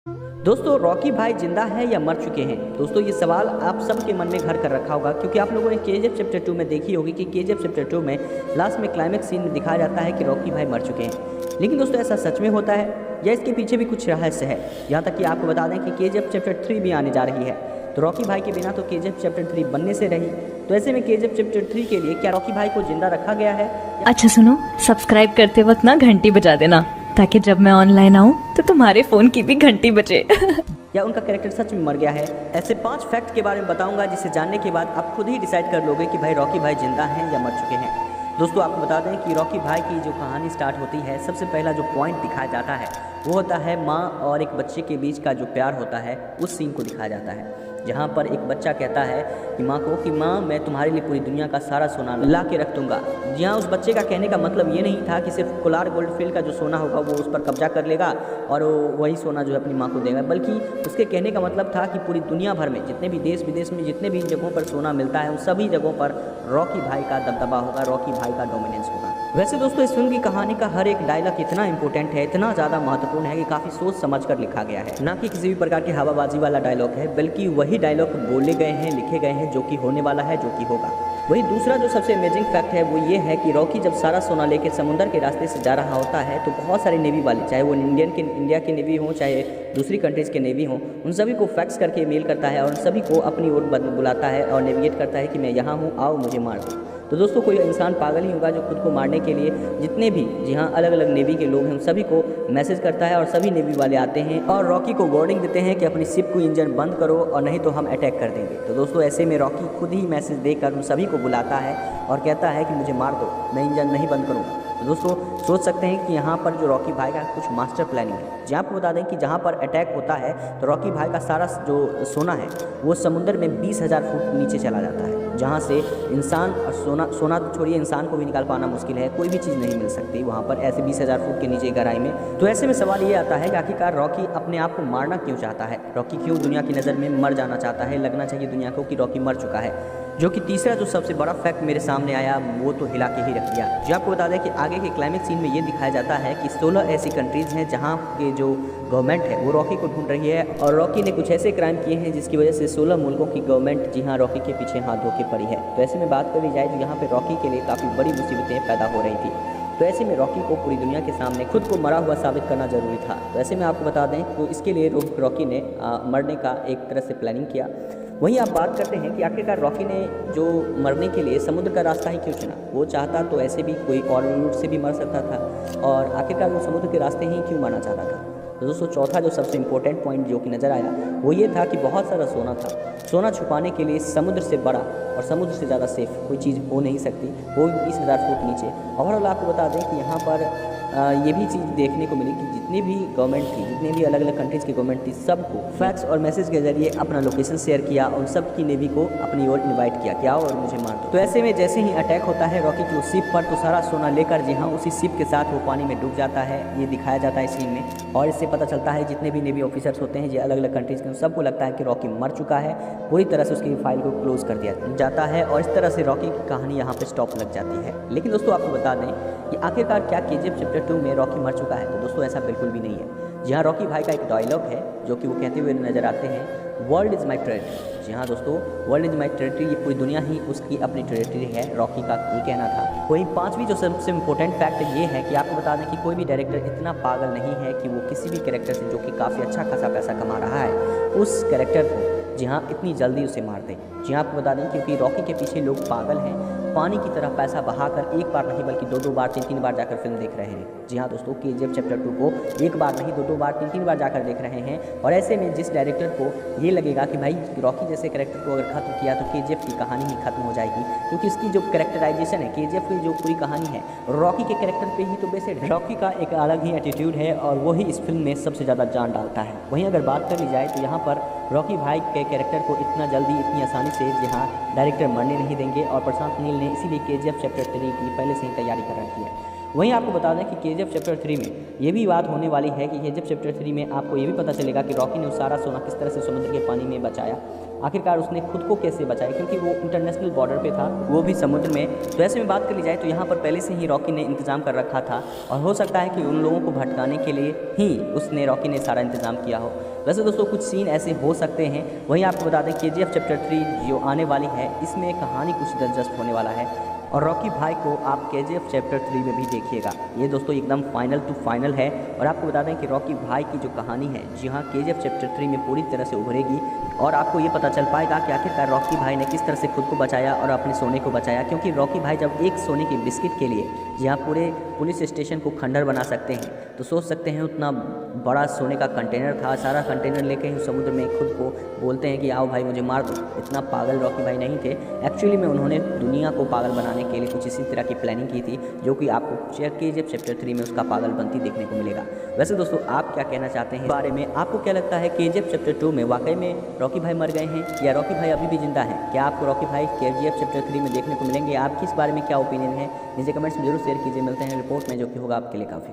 दोस्तों रॉकी भाई जिंदा है या मर चुके हैं। दोस्तों ये सवाल आप सबके मन में घर कर रखा होगा, क्योंकि आप लोगों ने केजीएफ चैप्टर 2 में देखी होगी कि केजीएफ चैप्टर 2 में लास्ट में क्लाइमेक्स सीन में दिखाया जाता है कि रॉकी भाई मर चुके हैं। लेकिन दोस्तों ऐसा सच में होता है या इसके पीछे भी कुछ रहस्य है। यहाँ तक कि आपको बता दें कि केजीएफ चैप्टर 3 भी आने जा रही है, तो रॉकी भाई के बिना तो केजीएफ चैप्टर 3 बनने से रही। तो ऐसे में केजीएफ चैप्टर 3 के लिए क्या रॉकी भाई को जिंदा रखा गया है? अच्छा सुनो, सब्सक्राइब करते वक्त ना घंटी बजा देना, ताकि जब मैं ऑनलाइन आऊँ तो तुम्हारे फोन की भी घंटी बजे। या उनका कैरेक्टर सच में मर गया है। ऐसे 5 फैक्ट के बारे में बताऊंगा जिसे जानने के बाद आप खुद ही डिसाइड कर लोगे कि भाई रॉकी भाई जिंदा हैं या मर चुके हैं। दोस्तों आपको बता दें कि रॉकी भाई की जो कहानी स्टार्ट होती है, सबसे पहला जो पॉइंट दिखाया जाता है वो होता है माँ और एक बच्चे के बीच का जो प्यार होता है, उस सीन को दिखाया जाता है, जहाँ पर एक बच्चा कहता है कि माँ को कि माँ मैं तुम्हारे लिए पूरी दुनिया का सारा सोना ला के रख दूंगा। जी हाँ, उस बच्चे का कहने का मतलब ये नहीं था कि सिर्फ कोलार गोल्ड फील्ड का जो सोना होगा वो उस पर कब्जा कर लेगा और वही सोना जो है अपनी माँ को देगा, बल्कि उसके कहने का मतलब था कि पूरी दुनिया भर में जितने भी देश विदेश में जितने भी जगहों पर सोना मिलता है उन सभी जगहों पर रॉकी भाई का दबदबा होगा, रॉकी भाई का डोमिनेंस होगा। वैसे दोस्तों इस फिल्म की कहानी का हर एक डायलॉग इतना इंपॉर्टेंट है, इतना ज़्यादा महत्वपूर्ण है कि काफ़ी सोच समझ कर लिखा गया है, ना कि किसी भी प्रकार की हवाबाजी वाला डायलॉग है, बल्कि वही डायलॉग बोले गए हैं, लिखे गए हैं, जो कि होने वाला है, जो कि होगा। वही दूसरा जो सबसे अमेजिंग फैक्ट है वो ये है कि रॉकी जब सारा सोना लेके समुद्र के रास्ते से जा रहा होता है तो बहुत सारे नेवी वाले, चाहे वो इंडिया के नेवी हो चाहे दूसरी कंट्रीज़ के नेवी हो, उन सभी को फैक्स करके मेल करता है और उन सभी को अपनी ओर बुलाता है और नेविगेट करता है कि मैं यहाँ हूँ, आओ मुझे मार दो। तो दोस्तों कोई इंसान पागल ही होगा जो खुद को मारने के लिए जितने भी जी हाँ अलग अलग नेवी के लोग हैं उन सभी को मैसेज करता है और सभी नेवी वाले आते हैं और रॉकी को वार्निंग देते हैं कि अपनी शिप को इंजन बंद करो और नहीं तो हम अटैक कर देंगे। तो दोस्तों ऐसे में रॉकी खुद ही मैसेज देकर उन सभी को बुलाता है और कहता है कि मुझे मार दो, मैं इंजन नहीं बंद करूँगा। तो दोस्तों सोच सकते हैं कि यहाँ पर जो रॉकी भाई का कुछ मास्टर प्लानिंग है। जी आपको बता दें कि जहाँ पर अटैक होता है तो रॉकी भाई का सारा जो सोना है वो समुद्र में 20,000 फुट नीचे चला जाता है, जहाँ से इंसान और सोना तो छोड़िए, इंसान को भी निकाल पाना मुश्किल है, कोई भी चीज़ नहीं मिल सकती वहाँ पर ऐसे 20,000 फुट के नीचे गहराई में। तो ऐसे में सवाल ये आता है कि आखिरकार रॉकी अपने आप को मारना क्यों चाहता है, रॉकी क्यों दुनिया की नज़र में मर जाना चाहता है, लगना चाहिए दुनिया को कि रॉकी मर चुका है। जो कि तीसरा जो सबसे बड़ा फैक्ट मेरे सामने आया वो तो हिला के ही रख दिया। जो आपको बता दें कि आगे के क्लाइमेक्स सीन में ये दिखाया जाता है कि 16 ऐसी कंट्रीज़ हैं जहाँ के जो गवर्नमेंट है वो रॉकी को ढूंढ रही है और रॉकी ने कुछ ऐसे क्राइम किए हैं जिसकी वजह से 16 मुल्कों की गवर्नमेंट जी हाँ रॉकी के पीछे हाथ धो के पड़ी है। तो ऐसे में बात करी जाए तो यहाँ पर रॉकी के लिए काफ़ी बड़ी मुसीबतें पैदा हो रही थी। तो ऐसे में रॉकी को पूरी दुनिया के सामने खुद को मरा हुआ साबित करना जरूरी था। तो ऐसे में आपको बता दें तो इसके लिए रॉकी ने मरने का एक तरह से प्लानिंग किया। वहीं आप बात करते हैं कि आखिरकार रॉकी ने जो मरने के लिए समुद्र का रास्ता ही क्यों चुना। वो चाहता तो ऐसे भी कोई और रूट से भी मर सकता था और आखिरकार वो समुद्र के रास्ते ही क्यों मरना चाहता था। तो दोस्तों चौथा जो सबसे इम्पोर्टेंट पॉइंट जो कि नज़र आया वो ये था कि बहुत सारा सोना था। सोना छुपाने के लिए समुद्र से बड़ा और समुद्र से ज़्यादा सेफ कोई चीज़ हो नहीं सकती, वो भी 20,000 फुट नीचे। ओवरऑल आपको बता दें कि यहाँ पर ये भी चीज़ देखने को मिली कि जितनी भी गवर्नमेंट थी, जितने भी अलग अलग कंट्रीज़ की गवर्नमेंट थी, सबको फैक्स और मैसेज के जरिए अपना लोकेशन शेयर किया और सब की नेवी को अपनी ओर इनवाइट किया कि आओ और मुझे मार दो। तो ऐसे में जैसे ही अटैक होता है रॉकी की उस शिप पर तो सारा सोना लेकर जी हाँ उसी शिप के साथ वो पानी में डूब जाता है, ये दिखाया जाता है सीन में। और इससे पता चलता है जितने भी नेवी ऑफिसर्स होते हैं जो अलग अलग कंट्रीज़ के, सबको लगता है कि रॉकी मर चुका है, पूरी तरह से उसकी फाइल को क्लोज कर दिया जाता है और इस तरह से रॉकी की कहानी यहाँ पर स्टॉप लग जाती है। लेकिन दोस्तों आपको बता दें कि आखिरकार क्या केजीएफ चैप्टर 2 में रॉकी मर चुका है? तो दोस्तों ऐसा बिल्कुल भी नहीं है। जी हाँ, रॉकी भाई का एक डायलॉग है जो कि वो कहते हुए नजर आते हैं, वर्ल्ड इज़ माई टेरिटरी। जी हाँ दोस्तों, वर्ल्ड इज़ माई टेरिटरी, ये पूरी दुनिया ही उसकी अपनी टेरिटरी है, रॉकी का ये कहना था। वहीं पांचवी जो सबसे इम्पोर्टेंट फैक्ट ये है कि आपको बता दें कि कोई भी डायरेक्टर इतना पागल नहीं है कि वो किसी भी कैरेक्टर से जो कि काफ़ी अच्छा खासा पैसा कमा रहा है उस कैरेक्टर को जी हाँ इतनी जल्दी उसे मार दें। जी हाँ आपको बता दें क्योंकि रॉकी के पीछे लोग पागल हैं, पानी की तरह पैसा बहाकर एक बार नहीं बल्कि 2-2 बार 3-3 बार जाकर फिल्म देख रहे हैं। जी हाँ दोस्तों, केजीएफ चैप्टर 2 को एक बार नहीं 2-2 बार 3-3 बार जाकर देख रहे हैं। और ऐसे में जिस डायरेक्टर को ये लगेगा कि भाई रॉकी जैसे कैरेक्टर को अगर खत्म किया तो केजीएफ की कहानी ही खत्म हो जाएगी, क्योंकि इसकी जो कैरेक्टराइजेशन है, केजीएफ की जो पूरी कहानी है रॉकी के कैरेक्टर पे ही तो बेस्ड है। रॉकी का एक अलग ही एटीट्यूड है और वही इस फिल्म में सबसे ज़्यादा जान डालता है। वहीं अगर बात कर ली जाए तो यहाँ पर रॉकी भाई के कैरेक्टर को इतना जल्दी इतनी आसानी से जहाँ डायरेक्टर मरने नहीं देंगे और प्रशांत नील ने इसीलिए केजीएफ चैप्टर 3 की पहले से ही तैयारी कर रखी है। वहीं आपको बता दें कि KGF चैप्टर 3 में ये भी बात होने वाली है कि KGF चैप्टर 3 में आपको ये भी पता चलेगा कि रॉकी ने उस सारा सोना किस तरह से समुद्र के पानी में बचाया, आखिरकार उसने खुद को कैसे बचाया, क्योंकि वो इंटरनेशनल बॉर्डर पे था, वो भी समुद्र में। तो ऐसे में बात कर ली जाए तो यहाँ पर पहले से ही रॉकी ने इंतजाम कर रखा था और हो सकता है कि उन लोगों को भटकाने के लिए ही रॉकी ने सारा इंतजाम किया हो। वैसे दोस्तों कुछ सीन ऐसे हो सकते हैं। वहीं आपको बता दें KGF चैप्टर 3 जो आने वाली है इसमें कहानी कुछ दिलचस्प होने वाला है और रॉकी भाई को आप KGF चैप्टर 3 में भी देखिएगा। ये दोस्तों एकदम फाइनल टू फाइनल है। और आपको बता दें कि रॉकी भाई की जो कहानी है जी हाँ KGF चैप्टर 3 में पूरी तरह से उभरेगी और आपको ये पता चल पाएगा कि आखिरकार रॉकी भाई ने किस तरह से खुद को बचाया और अपने सोने को बचाया। क्योंकि रॉकी भाई जब एक सोने की बिस्किट के लिए जहाँ पूरे पुलिस स्टेशन को खंडर बना सकते हैं तो सोच सकते हैं उतना बड़ा सोने का कंटेनर था, सारा कंटेनर लेके ही समुद्र में खुद को बोलते हैं कि आओ भाई मुझे मार दो। इतना पागल रॉकी भाई नहीं थे। एक्चुअली में उन्होंने दुनिया को पागल बनाने के लिए कुछ इसी तरह की प्लानिंग की थी जो कि आपको KGF चैप्टर 3 में उसका पागल बनती देखने को मिलेगा। वैसे दोस्तों आप क्या कहना चाहते हैं इस बारे में? आपको क्या लगता है KGF चैप्टर 2 में वाकई में रॉकी भाई मर गए हैं या रॉकी भाई अभी भी जिंदा है? क्या आपको रॉकी भाई KGF चैप्टर 3 में देखने को मिलेंगे? आपकी इस बारे में क्या ओपिनियन है? नीचे कमेंट्स में जरूर शेयर कीजिए। मिलते हैं रिपोर्ट में जो कि होगा आपके लिए काफ़ी